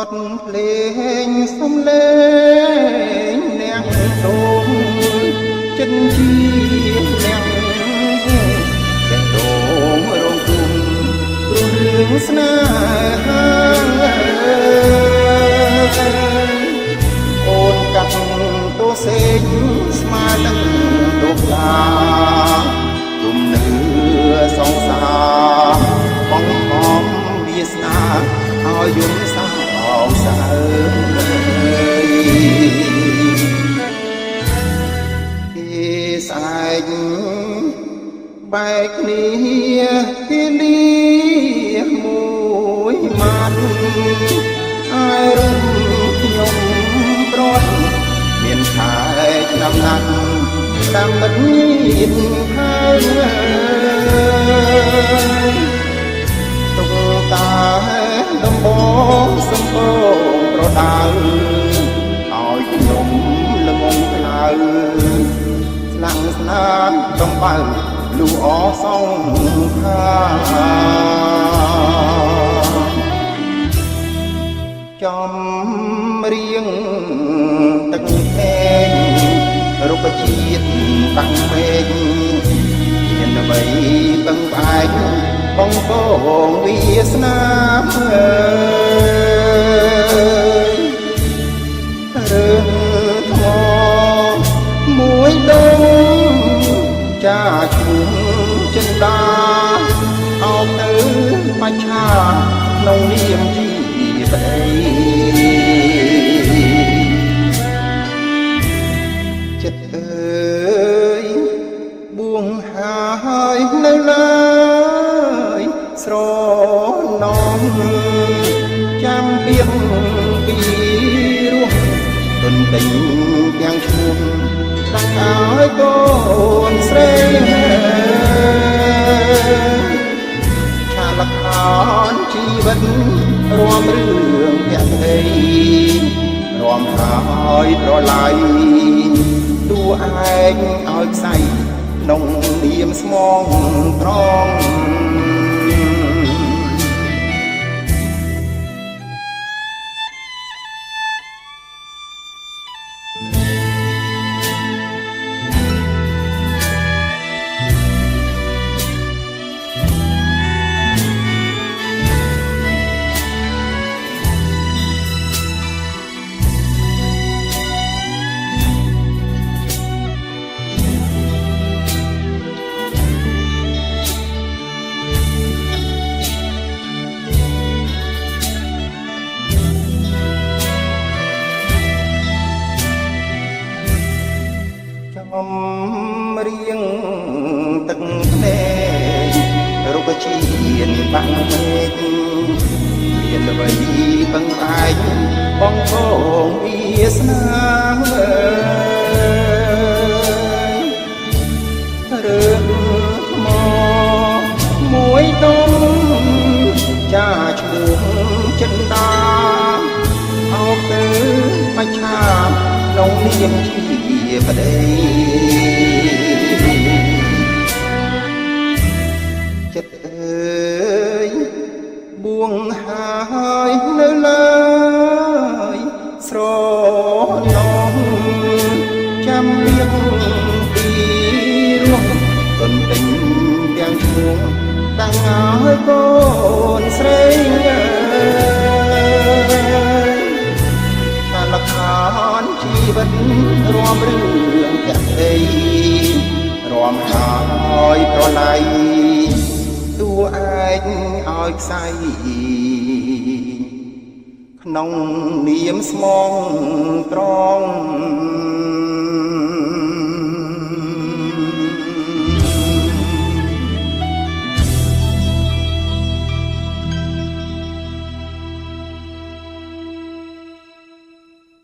តភ្លេងសំលេងអ្នកដងចិនជាអ្នកតែដងរងទុំព្រោះរឿងស្នេហាអូនកាត់ទោសេងស្មារតីទុកឡាទុំនឿសងសាបងហំវាស្នាឲ្យយំសៅសើគេស្អែកបែកគ្នាពីលីមួយម៉ាត់ឲ្យរំខ្ញុំប្រត់មានខែឆ្នាំណាស់តាមមិនមានហើយទុកតាដំបងសំពងប្រដៅឲ្យខ្ញុំល្ងងក្លៅស្លាំងស្នាមដំបើលូអសងខាចំរៀងទឹកភ្នែករុក្ខជាតិបាំងពេកមានអ្វីពឹងផ្អែកបងកងវាសនារឿងថ្មមួយដងចាឈ្មោះចិនដាអោបទៅបច្ឆាក្នុងនាមជាប្តីចិត្តអើយបួងហើយនៅឡើយស្រណំចាំបៀងពីរស់ទុនដេញទាំងឈ្មោះតាំងឲ្យកូនស្រីឆាលខានជីវិតរួមរឿងទាំងអីរួមហើយប្រឡាយតួឯងឲ្យខ្សែក្នុងនាមស្មងត្រង់រៀងទឹកភ្នែករុក្ខជាតិបាំងពេកមានអ្វីពឹងផ្អែកបងកងវាសនារឿងថ្មមួយដងចាឈ្មោះចិនដាអោបទៅបច្ឆាក្នុងនាមជាប្តីចិត្តអើយបួងហើយនៅឡើយស្រណំចាំលៀងពីរស់ទុនដេញទាំងឈ្មោះតាំងឲ្យកូនស្រីលខានជីវិតរួមរឿងទាំងអីរួមហើយប្រឡាយតួឯងឲ្យខ្សែក្នុងនាមស្មង